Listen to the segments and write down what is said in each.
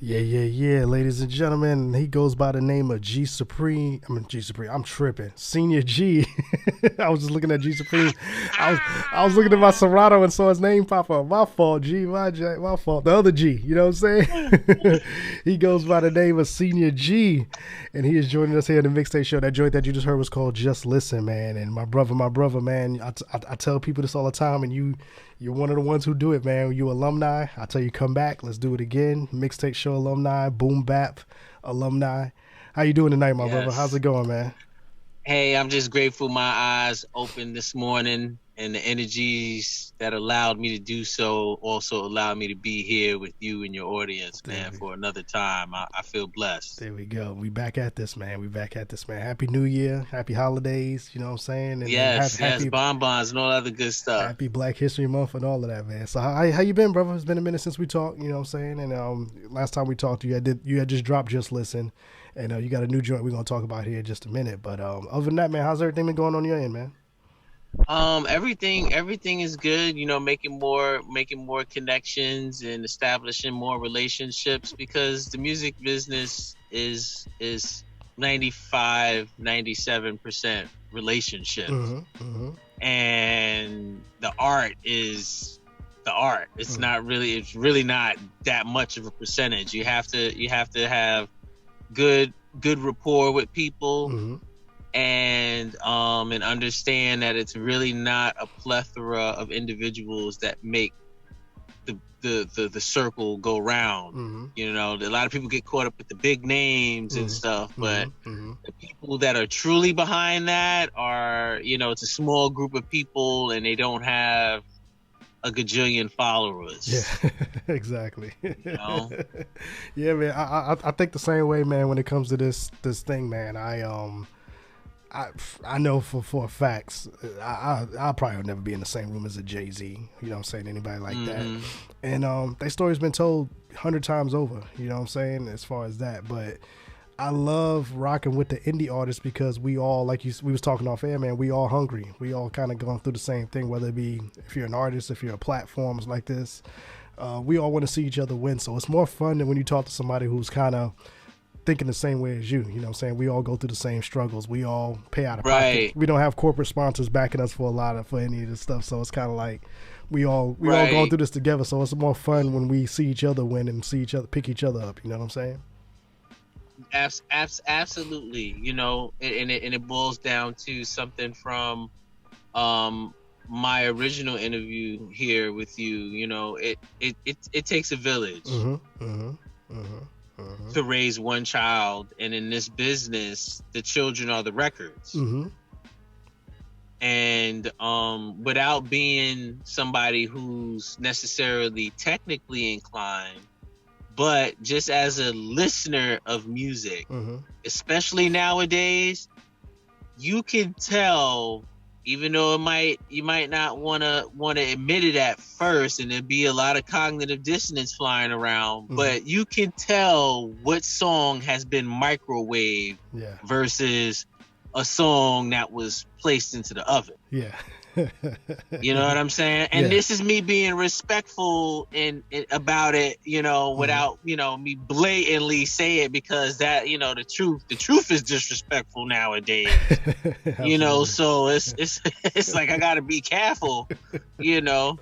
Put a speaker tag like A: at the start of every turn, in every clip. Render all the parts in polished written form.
A: Yeah, ladies and gentlemen. He goes by the name of G Supreme. G Supreme. I'm tripping. Senior G. I was just looking at G Supreme. I was looking at my Serato and saw his name pop up. My fault, G. My fault. The other G. You know what I'm saying? He goes by the name of Senior G, and he is joining us here in the Mixtape Show. That joint that you just heard was called Just Listen, man. And my brother, man. I tell people this all the time, and you're one of the ones who do it, man. You alumni. I tell you, come back. Let's do it again. Mixtape Show alumni, Boom Bap alumni. How you doing tonight, my brother? How's it going, man?
B: Hey, I'm just grateful my eyes opened this morning, and the energies that allowed me to do so also allowed me to be here with you and your audience, man, for another time. I feel blessed.
A: There we go. We back at this, man. Happy New Year. Happy holidays. You know what I'm saying? And
B: yes,
A: happy
B: bonbons and all other good stuff.
A: Happy Black History Month and all of that, man. So how you been, brother? It's been a minute since we talked, you know what I'm saying? And last time we talked, you had just dropped Just Listen. And you got a new joint we're going to talk about here in just a minute. But other than that, man, how's everything been going on your end, man?
B: Everything is good, you know, making more connections and establishing more relationships, because the music business is 97% relationship. And the art is the art. It's really not that much of a percentage. You have to have good rapport with people, and understand that it's really not a plethora of individuals that make the circle go round. You know, a lot of people get caught up with the big names and stuff, but the people that are truly behind that are, you know, it's a small group of people, and they don't have a gajillion followers.
A: Yeah, exactly.
B: You know?
A: Yeah, man. I think the same way, man. When it comes to this thing, man, I know for facts, I probably will never be in the same room as a Jay-Z. You know what I'm saying? Anybody like that. And that story's been told 100 times over. You know what I'm saying? As far as that, but I love rocking with the indie artists, because we all, we was talking off air, man, we all hungry. We all kind of going through the same thing, whether it be if you're an artist, if you're a platforms like this. We all want to see each other win. So it's more fun than when you talk to somebody who's kind of thinking the same way as you. You know what I'm saying? We all go through the same struggles. We all pay out of pocket. We don't have corporate sponsors backing us for any of this stuff. So it's kind of like we all going through this together. So it's more fun when we see each other win and see each other, pick each other up. You know what I'm saying?
B: Absolutely. You know, and it boils down to something from my original interview here with you. You know, it takes a village to raise one child, and in this business, the children are the records. And without being somebody who's necessarily technically inclined, but just as a listener of music, especially nowadays, you can tell, even though you might not want to admit it at first, and there'd be a lot of cognitive dissonance flying around, but you can tell what song has been microwaved versus a song that was placed into the oven.
A: Yeah.
B: You know what I'm saying? And this is me being respectful about it, you know, without, you know, me blatantly say it, because that, you know, the truth is disrespectful nowadays. You know, so it's like I gotta be careful, you know.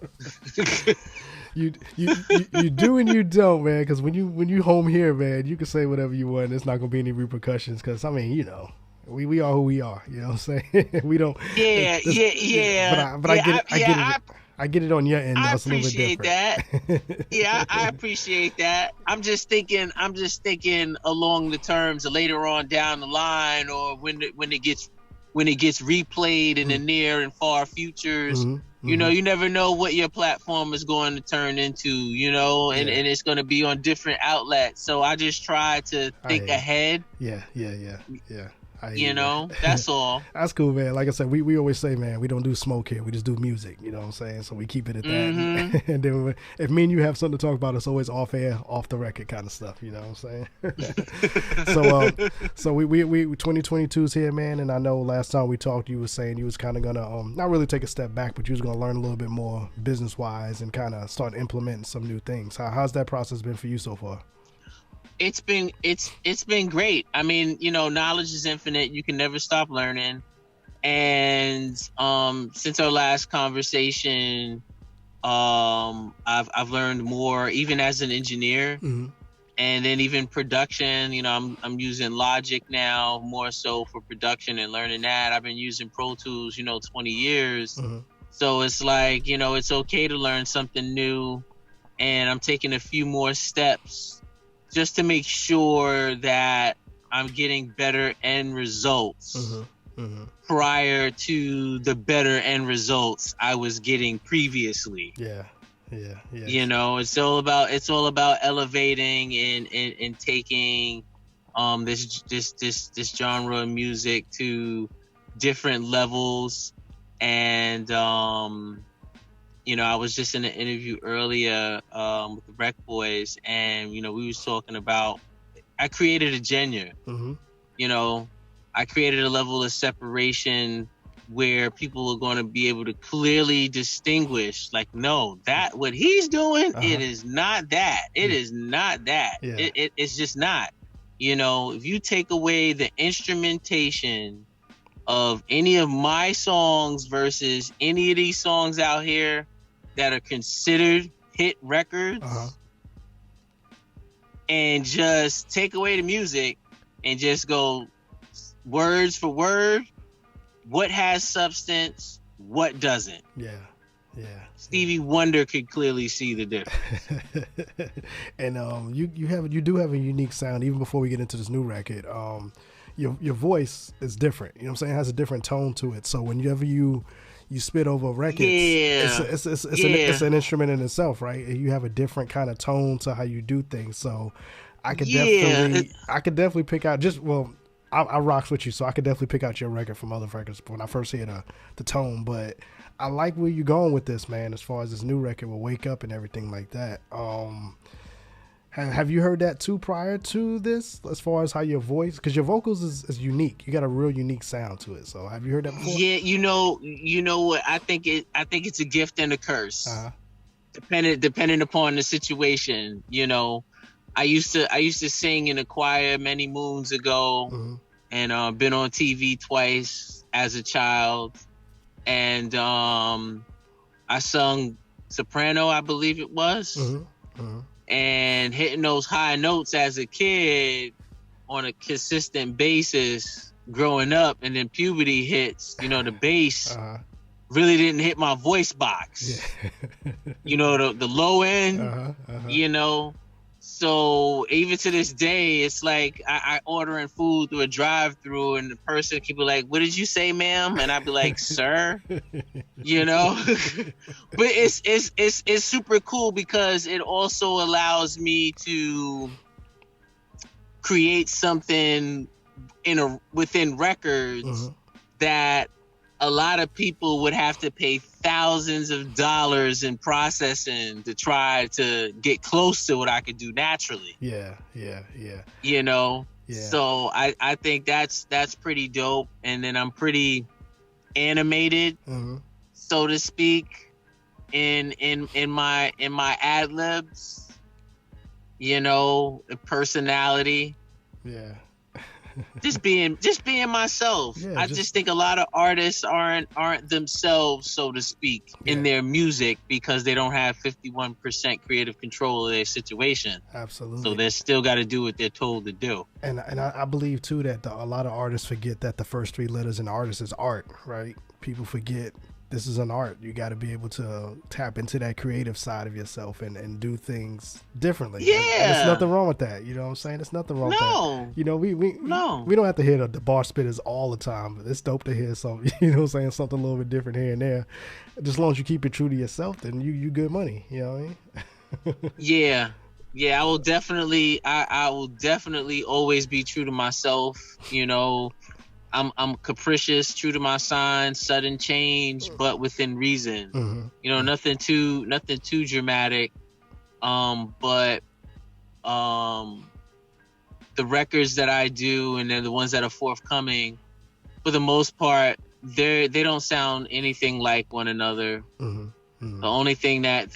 A: You do and you don't, man, because when you home here, man, you can say whatever you want. There's not gonna be any repercussions, because I mean, you know, we are who we are. You know what I'm saying? We don't.
B: Yeah.
A: But I get it on your end.
B: I
A: That's
B: appreciate that. Yeah, I appreciate that. I'm just thinking along the terms of later on down the line, or when it gets replayed in the near and far futures. You know, you never know what your platform is going to turn into, you know, and it's going to be on different outlets. So I just try to think ahead.
A: Yeah.
B: You know, that's all.
A: That's cool, man. Like I said, we always say, man, we don't do smoke here. We just do music. You know what I'm saying? So we keep it at that. And then if me and you have something to talk about, it's always off air, off the record kind of stuff. You know what I'm saying? So we 2022's here, man. And I know last time we talked, you was saying you was kind of gonna not really take a step back, but you was gonna learn a little bit more business wise and kind of start implementing some new things. How's that process been for you so far?
B: it's been great. I mean, knowledge is infinite. You can never stop learning. And since our last conversation, I've learned more, even as an engineer, and then even production. I'm using Logic now more so for production and learning that. I've been using Pro Tools, 20 years. So it's like, it's okay to learn something new, and I'm taking a few more steps just to make sure that I'm getting better end results prior to the better end results I was getting previously.
A: Yeah.
B: It's all about elevating and taking this genre of music to different levels. And I was just in an interview earlier with the Rec Boys, and we was talking about, I created a genre. I created a level of separation where people are going to be able to clearly distinguish, like, no, that what he's doing, it is not that. It is not that.
A: Yeah.
B: It's just not. If you take away the instrumentation of any of my songs versus any of these songs out here that are considered hit records, and just take away the music and just go words for word, what has substance, what doesn't.
A: Yeah.
B: Stevie Wonder could clearly see the difference.
A: And you do have a unique sound. Even before we get into this new record, your voice is different. You know what I'm saying? It has a different tone to it. So whenever you spit over records, it's an instrument in itself, right? You have a different kind of tone to how you do things. So I could definitely pick out I rocks with you, so I could definitely pick out your record from other records when I first hear the tone. But I like where you're going with this, man, as far as this new record will Wake Up and everything like that. Have you heard that too prior to this, as far as how your voice, because your vocals is unique. You got a real unique sound to it. So have you heard that before?
B: Yeah, you know what? I think it's a gift and a curse, depending upon the situation. I used to sing in a choir many moons ago, and been on TV twice as a child, and I sung soprano, I believe it was, and hitting those high notes as a kid on a consistent basis growing up, and then puberty hits. The bass really didn't hit my voice box. Yeah. The low end. So even to this day, it's like I ordering food through a drive-through, and the person can be like, "What did you say, ma'am?" And I'd be like, "Sir," But it's super cool because it also allows me to create something within records that a lot of people would have to pay thousands of dollars in processing to try to get close to what I could do naturally.
A: Yeah.
B: So I think that's pretty dope. And then I'm pretty animated, so to speak, in my ad libs, personality.
A: Yeah.
B: just being myself. I just think a lot of artists aren't themselves, so to speak, in their music because they don't have 51% creative control of their situation.
A: Absolutely.
B: So they still got to do what they're told to do.
A: And I believe too that a lot of artists forget that the first three letters in artist is art, right? People forget this is an art. You got to be able to tap into that creative side of yourself and do things differently.
B: Yeah.
A: And there's nothing wrong with that. You know what I'm saying? There's nothing wrong with that. We don't have to hear the bar spitters all the time, but it's dope to hear something, something a little bit different here and there. Just as long as you keep it true to yourself, then you good money. You know what I mean?
B: Yeah, I will definitely always be true to myself. I'm capricious, true to my sign, sudden change, but within reason. Nothing too dramatic. But the records that I do, and then the ones that are forthcoming, for the most part, they don't sound anything like one another. The only thing that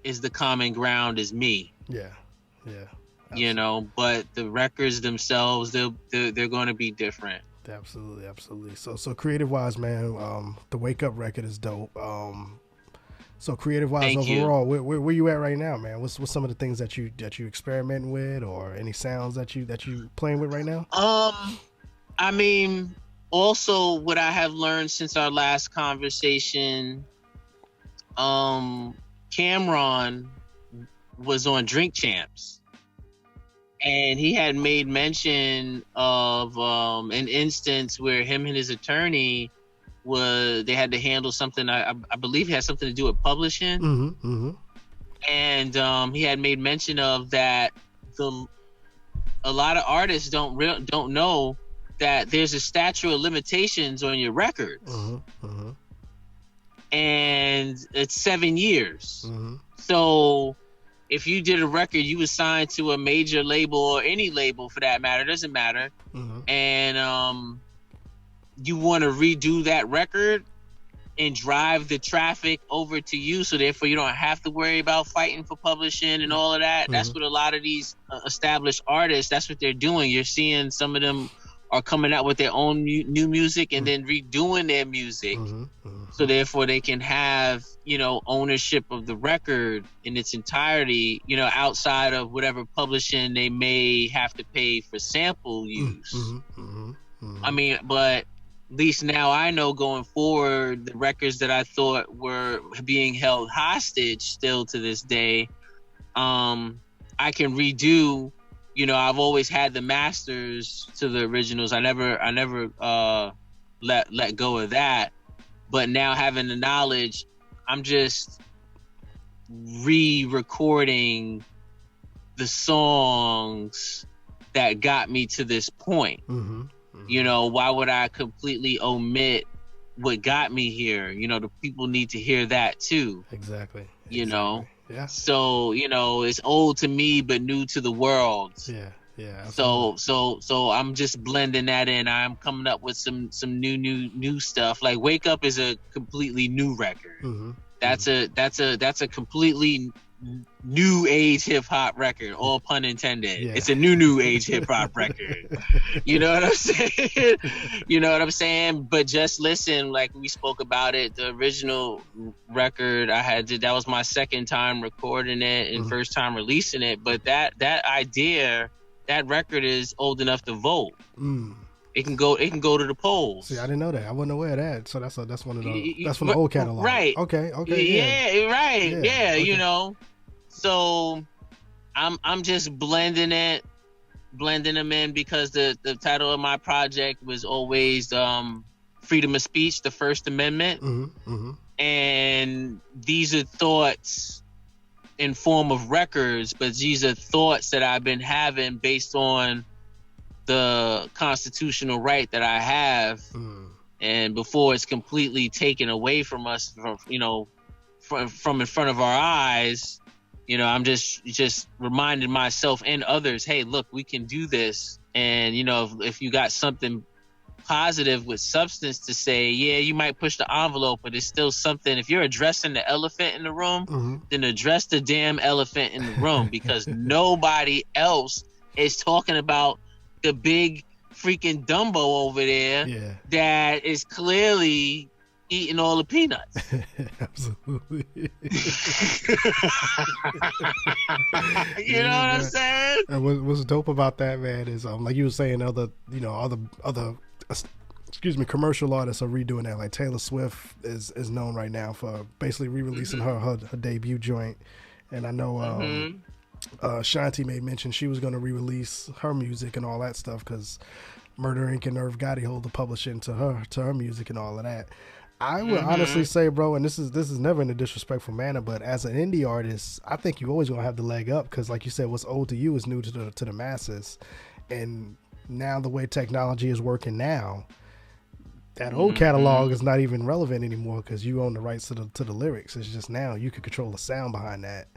B: is the common ground is me.
A: Yeah.
B: But the records themselves, they're going to be different.
A: Absolutely. So creative wise, man, the Wake Up record is dope. So creative wise overall, where you at right now, man? What's some of the things that you experimenting with, or any sounds that you playing with right now?
B: I mean, also what I have learned since our last conversation, Cameron was on Drink Champs, and he had made mention of an instance where him and his attorney they had to handle something. I believe it had something to do with publishing.
A: Mm-hmm.
B: And he had made mention of that. A lot of artists don't know that there's a statute of limitations on your records.
A: Mm-hmm.
B: And it's 7 years.
A: Mm-hmm.
B: So if you did a record, you was signed to a major label, or any label for that matter, doesn't matter.
A: Mm-hmm.
B: And you want to redo that record and drive the traffic over to you, so therefore you don't have to worry about fighting for publishing and all of that. Mm-hmm. That's what a lot of these established artists, that's what they're doing. You're seeing some of them are coming out with their own new music and then redoing their music. So therefore they can have, ownership of the record in its entirety, outside of whatever publishing they may have to pay for sample use. I mean, but at least now I know going forward, the records that I thought were being held hostage still to this day, I can redo. I've always had the masters to the originals. I never let go of that. But now having the knowledge, I'm just re-recording the songs that got me to this point. Why would I completely omit what got me here? The people need to hear that too.
A: Exactly.
B: Yeah. So, it's old to me but new to the world.
A: Yeah.
B: So I'm just blending that in. I'm coming up with some new stuff. Like Wake Up is a completely new record. That's a completely new age hip hop record, all pun intended. Yeah. It's a new age hip hop record. You know what I'm saying? But just listen, like we spoke about it, the original record that was my second time recording it and first time releasing it. But that idea, that record is old enough to vote. It can go to the polls.
A: See, I didn't know that. I wasn't aware of that. So that's one of that's from the old catalog.
B: Right.
A: Okay.
B: Yeah, right. Yeah, okay. So I'm just blending them in, because the title of my project was always Freedom of Speech, the First Amendment. And these are thoughts in form of records, but these are thoughts that I've been having based on the constitutional right that I have. And before it's completely taken away from us, from in front of our eyes, I'm just reminding myself and others, hey, look, we can do this. And if you got something positive with substance to say, yeah, you might push the envelope, but it's still something. If you're addressing the elephant in the room, then address the damn elephant in the room, because nobody else is talking about the big freaking Dumbo over there that is clearly eating all the peanuts.
A: Absolutely.
B: You know what I'm saying?
A: And what's dope about that, man, is like you were saying, other commercial artists are redoing that. Like Taylor Swift is known right now for basically re-releasing her debut joint, and I know Shanti made mention she was going to re-release her music and all that stuff, because Murder Inc. and Irv Gotti hold the publishing to her music and all of that. I would honestly say, bro, and this is never in a disrespectful manner, but as an indie artist, I think you always gonna have the leg up, because like you said, what's old to you is new to the masses. And now the way technology is working now, that old catalog is not even relevant anymore, because you own the rights to the lyrics. It's just now you can control the sound behind that.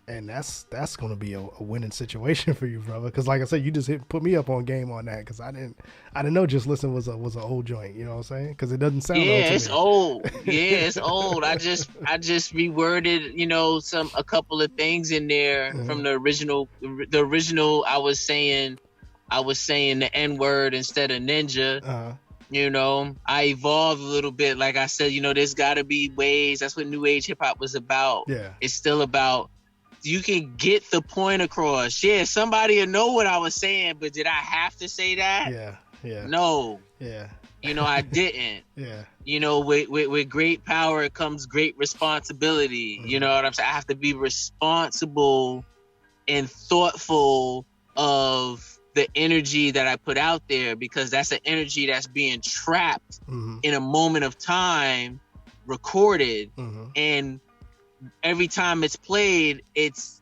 A: And that's going to be a winning situation for you, brother. Because like I said, you just put me up on game on that, because I didn't know Just Listen was an old joint. You know what I'm saying? Because it doesn't sound old to
B: it's
A: me.
B: old. Yeah, it's old. I just reworded, a couple of things in there from the original. The original, I was saying the N word instead of ninja. I evolved a little bit. Like I said, there's got to be ways. That's what New Age hip hop was about.
A: Yeah,
B: it's still about. You can get the point across. Yeah, somebody will know what I was saying, but did I have to say that?
A: Yeah.
B: No.
A: Yeah.
B: I didn't.
A: Yeah.
B: With great power comes great responsibility. You know what I'm saying? I have to be responsible and thoughtful of the energy that I put out there, because that's an energy that's being trapped in a moment of time, recorded, and every time it's played, it's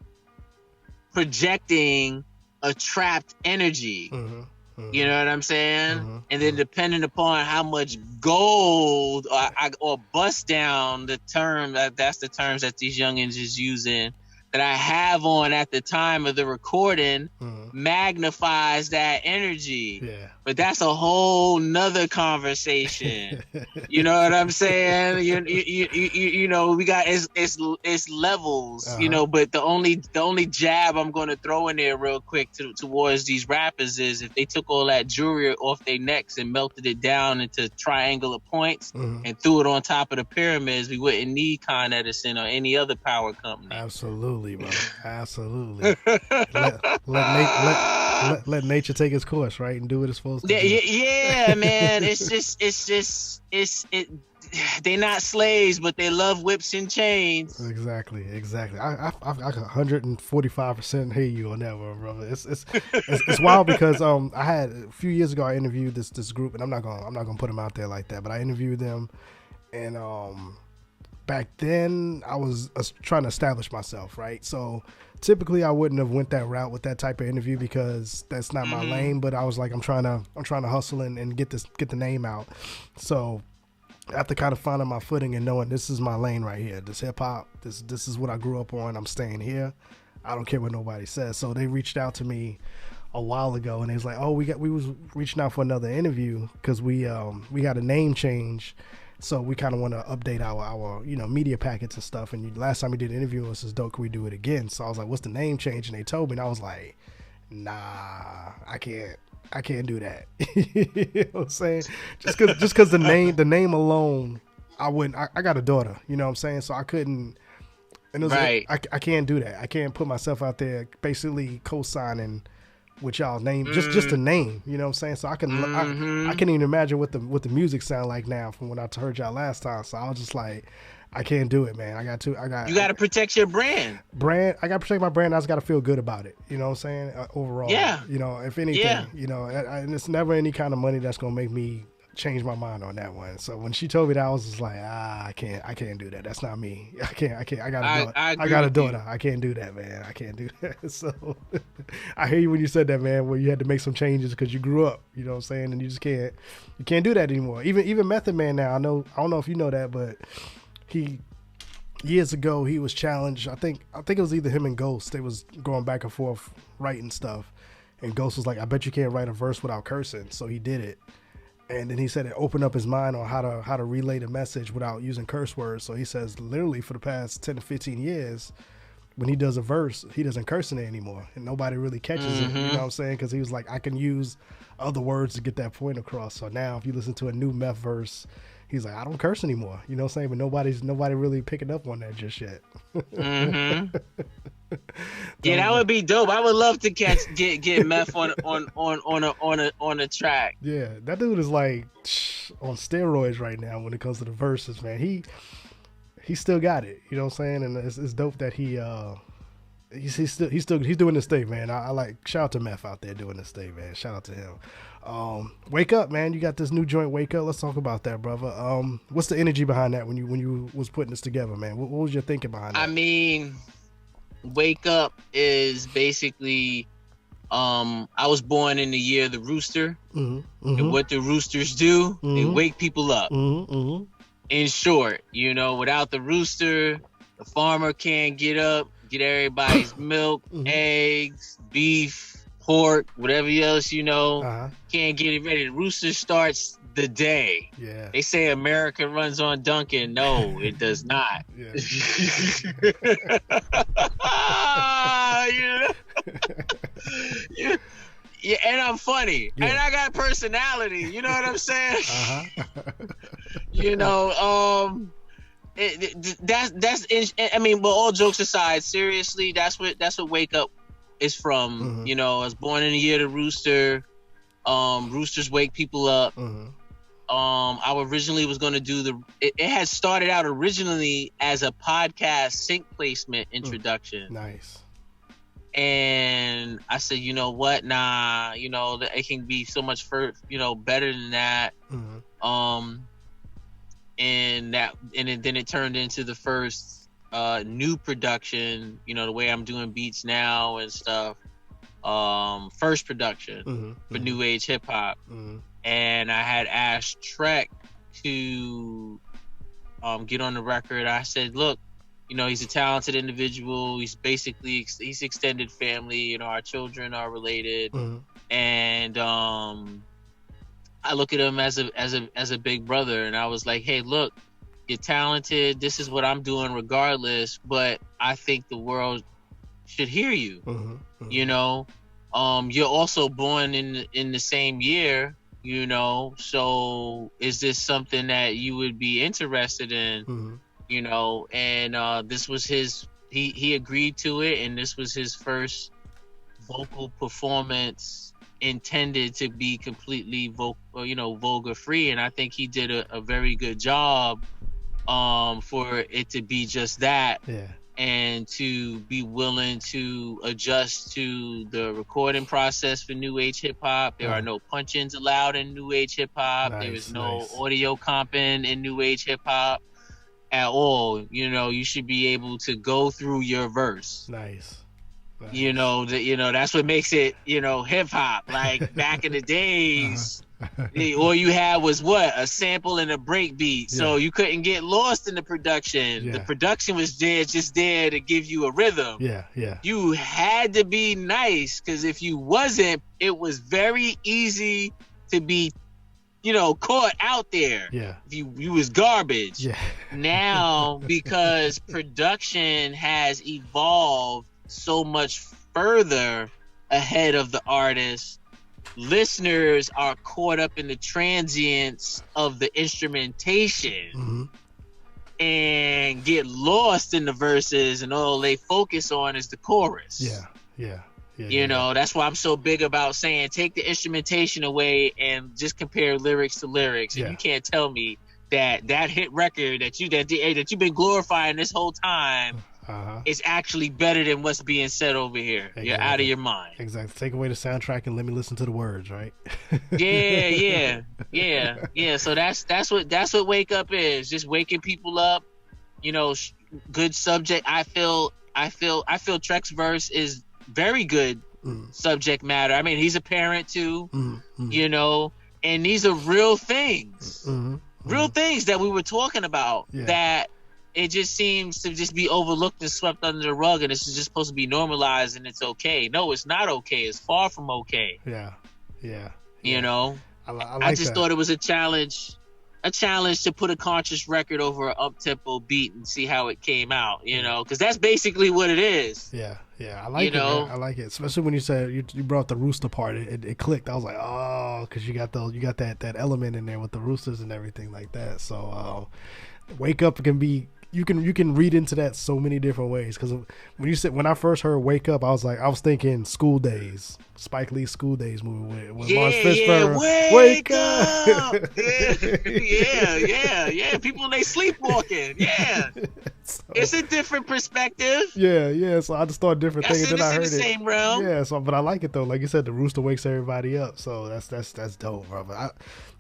B: projecting a trapped energy. You know what I'm saying? And then depending upon how much gold or bust down, the term that's the terms that these youngins is using, that I have on at the time of the recording, magnifies that energy.
A: Yeah.
B: But that's a whole nother conversation. You know what I'm saying? We got it's levels. But the only jab I'm going to throw in there real quick towards these rappers is, if they took all that jewelry off their necks and melted it down into triangular points and threw it on top of the pyramids, we wouldn't need Con Edison or any other power company.
A: Absolutely, bro. Absolutely. let nature take its course, right, and do what it's supposed to do.
B: Yeah, man. They're not slaves, but they love whips and chains.
A: Exactly. I 145% hear you on that one, brother. It's wild, because I had a few years ago, I interviewed this group, and I'm not gonna put them out there like that, but I interviewed them, and back then I was trying to establish myself, right? So typically I wouldn't have went that route with that type of interview, because that's not my lane. But I was like, I'm trying to hustle and get the name out. So after kind of finding my footing and knowing this is my lane right here, this hip hop, this is what I grew up on, I'm staying here. I don't care what nobody says. So they reached out to me a while ago, and they was like, oh, we was reaching out for another interview, because we got a name change. So we kind of want to update our media packets and stuff. And last time we did an interview, it was dope. Can we do it again? So I was like, what's the name change? And they told me, and I was like, nah, I can't do that. You know what I'm saying? Just cause the name alone, I wouldn't. I got a daughter. You know what I'm saying? So I couldn't. And it was
B: right.
A: like, I can't do that. I can't put myself out there basically co-signing with y'all's name, just a name, you know what I'm saying? So I can I can't even imagine what the music sound like now from when I heard y'all last time. So I was just like, I can't do it, man. You got
B: to protect your brand.
A: I got to protect my brand. I just got to feel good about it. You know what I'm saying? Overall,
B: yeah.
A: If anything, and it's never any kind of money that's gonna make me change my mind on that one. So when she told me that, I was just like, I can't do that. That's not me. I can't. I got a daughter. I can't do that, man. I can't do that. So I hear you when you said that, man, where you had to make some changes because you grew up, you know what I'm saying? And you just can't do that anymore. Even Method Man now, I don't know if you know that, but years ago he was challenged. I think it was either him and Ghost. They was going back and forth writing stuff. And Ghost was like, I bet you can't write a verse without cursing. So he did it. And then he said it opened up his mind on how to relay the message without using curse words. So he says literally for the past 10 to 15 years, when he does a verse, he doesn't curse in it anymore. And nobody really catches it, you know what I'm saying? Because he was like, I can use other words to get that point across. So now if you listen to a new Meth verse, he's like, I don't curse anymore. You know what I'm saying? But nobody really picking up on that just yet.
B: Yeah, that would be dope. I would love to get Meth on a track.
A: Yeah, that dude is like on steroids right now when it comes to the verses, man. He still got it. You know what I'm saying? And it's dope that he's doing this thing, man. I like, shout out to Meth out there doing this thing, man. Shout out to him. Wake Up, man. You got this new joint, Wake Up. Let's talk about that, brother. What's the energy behind that when you was putting this together, man? What was your thinking behind that?
B: I mean, Wake Up is basically, I was born in the year of the rooster, and what the roosters do, they wake people up. In short, without the rooster, the farmer can't get up, get everybody's milk, eggs, beef, pork, whatever else can't get it ready. The rooster starts the day.
A: Yeah.
B: They say America runs on Dunkin'. No, it does not.
A: Yeah.
B: Yeah, and I'm funny, and I got personality. You know what I'm saying? I mean, but all jokes aside, seriously, that's what Wake Up is from. I was born in the year of the rooster. Roosters wake people up. I originally was going to do it had started out originally as a podcast sync placement introduction.
A: Nice.
B: And I said, you know what? Nah, it can be so much better than that. And then it turned into the first new production, the way I'm doing beats now and stuff. First production for new age hip hop. And I had asked Trek to get on the record. I said, look, he's a talented individual. He's extended family. Our children are related. And I look at him as a big brother, and I was like, hey, look, you're talented. This is what I'm doing regardless, but I think the world should hear you. You're also born in the same year, so is this something that you would be interested in? And this was he agreed to it, and this was his first vocal performance intended to be completely vulgar free, and I think he did a very good job for it to be just that. And to be willing to adjust to the recording process for new age hip hop. There are no punch-ins allowed in new age hip hop. There is no audio comping in new age hip hop at all. You should be able to go through your verse.
A: Nice.
B: That's what makes it, hip hop. Like back in the days, all you had was a sample and a break beat. So you couldn't get lost in the production. The production was just there to give you a rhythm. You had to be nice, because if you wasn't, it was very easy to be caught out there. If you was garbage. Now, because production has evolved so much further ahead of the artist, listeners are caught up in the transients of the instrumentation and get lost in the verses, and all they focus on is the chorus. That's why I'm so big about saying take the instrumentation away and just compare lyrics to lyrics. And you can't tell me that hit record that you've been glorifying this whole time is actually better than what's being said over here. Exactly. You're out of your mind.
A: Exactly. Take away the soundtrack and let me listen to the words, right?
B: Yeah. So that's what Wake Up is. Just waking people up. Good subject. I feel Trek's verse is very good subject matter. I mean, he's a parent too. And these are real things. Real things that we were talking about that it just seems to just be overlooked and swept under the rug, and it's just supposed to be normalized and it's okay. No, it's not okay. It's far from okay.
A: I
B: I just thought it was a challenge to put a conscious record over an up-tempo beat and see how it came out, because that's basically what it is.
A: I like it, man. I like it, especially when you said you brought the rooster part. It clicked. I was like, oh, because you got that element in there with the roosters and everything like that. So Wake Up can be, you can read into that so many different ways. Because when I first heard Wake Up, I was thinking School Days, Spike Lee's School Days movie with Lawrence Fishburne.
B: Wake up! Yeah. People, they sleepwalking. Yeah. So, it's a different perspective.
A: Yeah. So I just thought different things, and then I heard
B: in the same realm.
A: Yeah. So, but I like it though. Like you said, the rooster wakes everybody up. So that's dope, bro.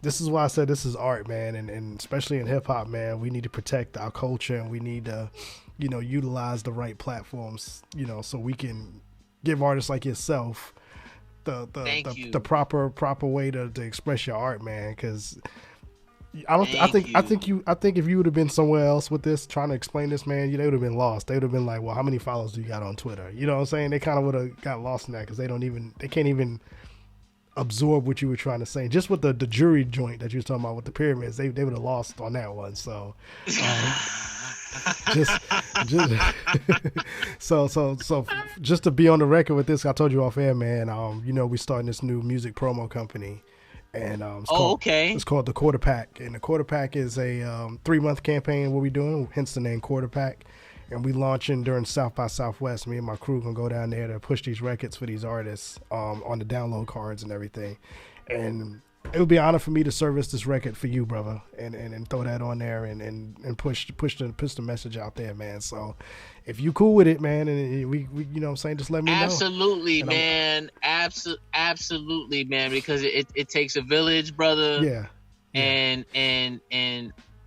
A: This is why I said this is art, man, and especially in hip hop, man, we need to protect our culture, and we need to, utilize the right platforms, so we can give artists like yourself the proper way to express your art, man, because I think if you would have been somewhere else with this, trying to explain this, man, they would have been lost. They would have been like, well, how many followers do you got on Twitter? You know what I'm saying? They kind of would have got lost in that because they can't even absorb what you were trying to say. Just with the jury joint that you were talking about with the pyramids, they would have lost on that one. So, just so just to be on the record with this, I told you off air, man. We starting this new music promo company, and it's called the Quarter Pack, and the Quarter Pack is a 3-month campaign. What we doing? Hence the name Quarter Pack. And we launching during South by Southwest. Me and my crew gonna go down there to push these records for these artists on the download cards and everything. And it would be an honor for me to service this record for you, brother, and throw that on there and push the message out there, man. So if you cool with it, man, and we you know what I'm saying, just let me know.
B: Absolutely, man. Absolutely, man, because it takes a village, brother.
A: Yeah.
B: And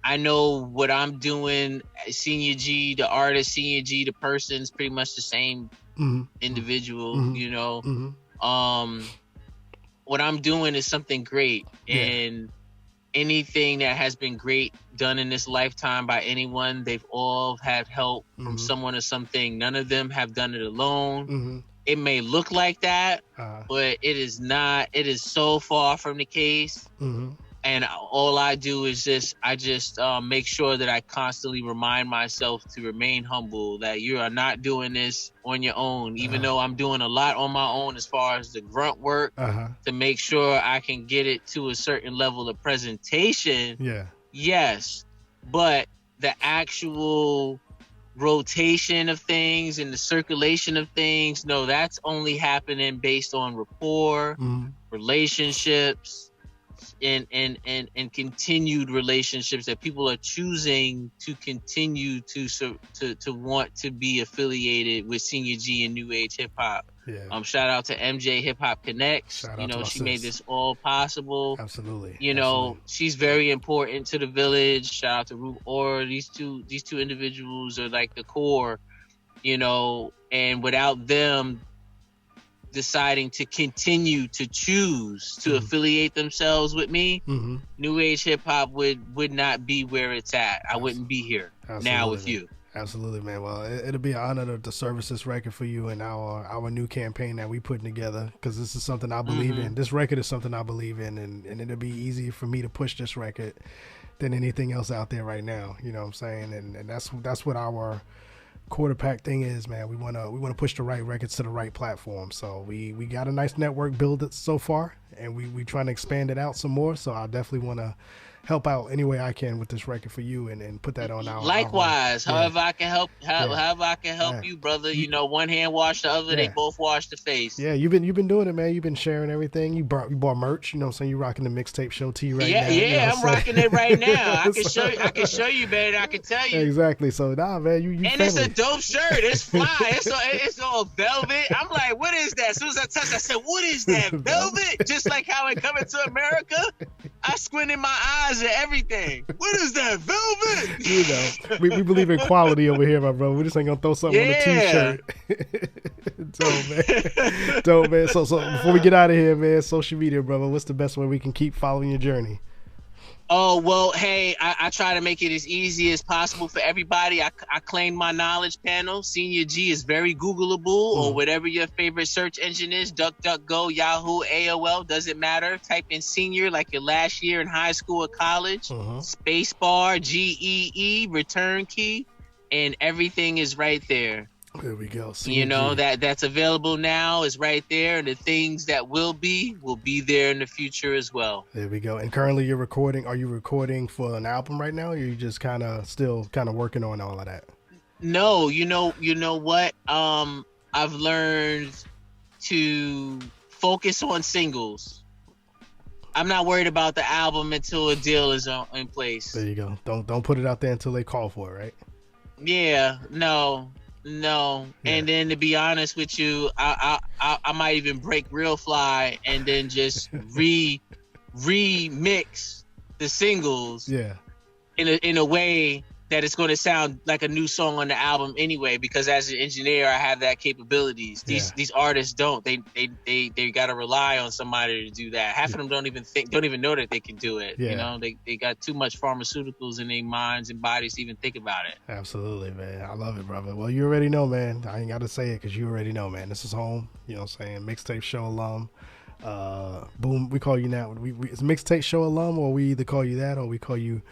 B: I know what I'm doing. Senior G, the artist, Senior G, the person, is pretty much the same individual. What I'm doing is something great, and anything that has been great done in this lifetime by anyone, they've all had help from someone or something. None of them have done it alone. It may look like that, but it is not. It is so far from the case. And all I do is just make sure that I constantly remind myself to remain humble, that you are not doing this on your own, even though I'm doing a lot on my own as far as the grunt work to make sure I can get it to a certain level of presentation.
A: Yeah.
B: Yes. But the actual rotation of things and the circulation of things, no, that's only happening based on rapport, relationships, and continued relationships that people are choosing to continue to want to be affiliated with Senior G and New Age Hip Hop.
A: Yeah.
B: Shout out to MJ Hip Hop Connects. She made this all possible.
A: Absolutely.
B: She's very important to the village. Shout out to Root Aura. These two individuals are like the core, and without them deciding to continue to choose to affiliate themselves with me, New Age Hip Hop would not be where it's at. I wouldn't be here now with you.
A: Absolutely, man. Well, it'll be an honor to service this record for you and our new campaign that we putting together, because this is something I believe in. This record is something I believe in, and it'll be easier for me to push this record than anything else out there right now. You know what I'm saying? And that's what our Quarter Pack thing is, man. We wanna push the right records to the right platform. So we got a nice network built so far, and we trying to expand it out some more. So I definitely want to help out any way I can with this record for you and put that on our
B: likewise. However I can help, however I can help you, brother. One hand wash the other. They both wash the face.
A: Yeah, you've been doing it, man. You've been sharing everything. You bought merch. You know what I'm saying? You're rocking the Mixtape Show tee right now.
B: Yeah, I'm rocking it right now. I can show you, man. I can tell you
A: exactly. So man, you
B: and it's a dope shirt. It's fly. It's all velvet. I'm like, what is that? As soon as I touched, I said, what is that? Velvet? Just like how it Coming to America. I squinted my eyes at everything. What is that, velvet?
A: We believe in quality over here, my brother. We just ain't gonna throw something on a t-shirt. Dope, man. So before we get out of here, man, social media, brother, what's the best way we can keep following your journey?
B: Oh, well, hey, I try to make it as easy as possible for everybody. I claim my knowledge panel. Senior G is very Googleable, or whatever your favorite search engine is. DuckDuckGo, Yahoo, AOL, doesn't matter. Type in senior like your last year in high school or college. Spacebar, GEE, return key, and everything is right there.
A: There we go.
B: That's available now is right there, and the things that will be there in the future as well.
A: There we go. And currently you're recording. Are you recording for an album right now, or are you just still working on all of that?
B: No, you know what? I've learned to focus on singles. I'm not worried about the album until a deal is in place.
A: There you go. Don't put it out there until they call for it, right?
B: Yeah, no. Yeah. And then to be honest with you, I might even break Real Fly and then just remix the singles in a way that it's going to sound like a new song on the album anyway, because as an engineer I have that capabilities. These artists don't. They got to rely on somebody to do that. Half of them don't even know that they can do it. You know, they got too much pharmaceuticals in their minds and bodies to even think about it.
A: Absolutely, man. I love it, brother. Well, you already know, man. I ain't got to say it because you already know, man. This is home. You know what I'm saying? Mixtape Show alum. Boom, we call you now. It's Mixtape Show alum, or we either call you that or we call you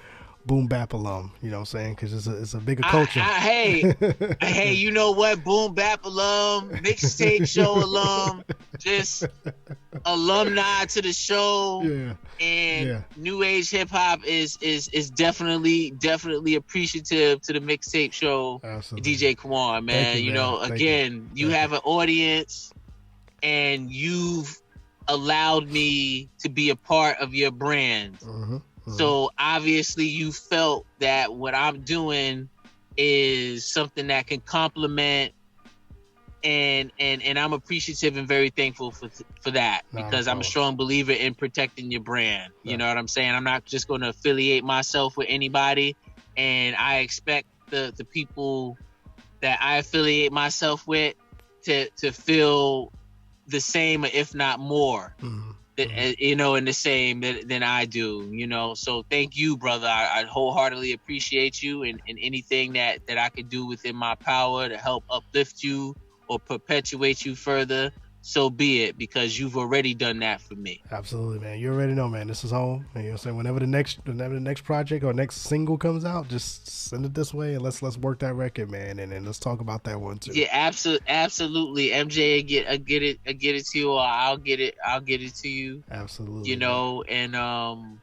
A: Boom Bap alum, you know what I'm saying? Because it's a bigger culture.
B: Hey, you know what? Boom Bap alum, Mixtape Show alum, just alumni to the show. And New Age hip hop is definitely appreciative to the Mixtape Show. Absolutely. DJ Kwan, man. You know, again, you have an audience, and you've allowed me to be a part of your brand. So obviously you felt that what I'm doing is something that can complement, and I'm appreciative and very thankful for that, because I'm a strong believer in protecting your brand. You know what I'm saying? I'm not just going to affiliate myself with anybody, and I expect the people that I affiliate myself with to feel the same, if not more. You know, in the same than I do, you know. So thank you, brother. I wholeheartedly appreciate you, and anything that I could do within my power to help uplift you or perpetuate you further, so be it, because you've already done that for me.
A: Absolutely, man. You already know, man. This is home. And you know what I'm saying? Whenever the next project or next single comes out, just send it this way, and let's work that record, man, and let's talk about that one too.
B: Yeah, absolutely. MJ, I get it to you, or I'll get it to you.
A: Absolutely.
B: You know, and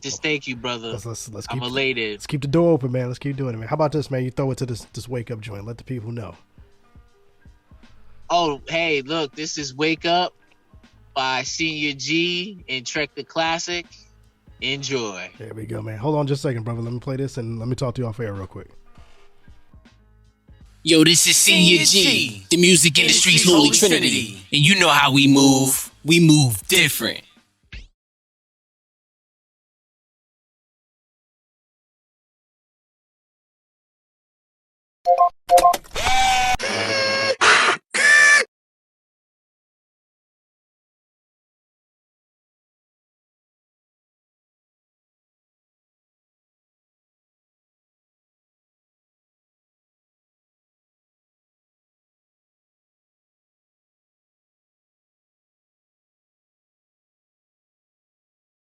B: just thank you, brother.
A: Let's
B: I'm elated.
A: Let's keep the door open, man. Let's keep doing it, man. How about this, man? You throw it to this wake up joint. Let the people know.
B: Oh, hey, look, this is Wake Up by Senior G and Trek the Classic. Enjoy.
A: There we go, man. Hold on just a second, brother. Let me play this and let me talk to you off air real quick.
C: Yo, this is Senior G, the music industry's holy trinity. And you know how we move. We move different.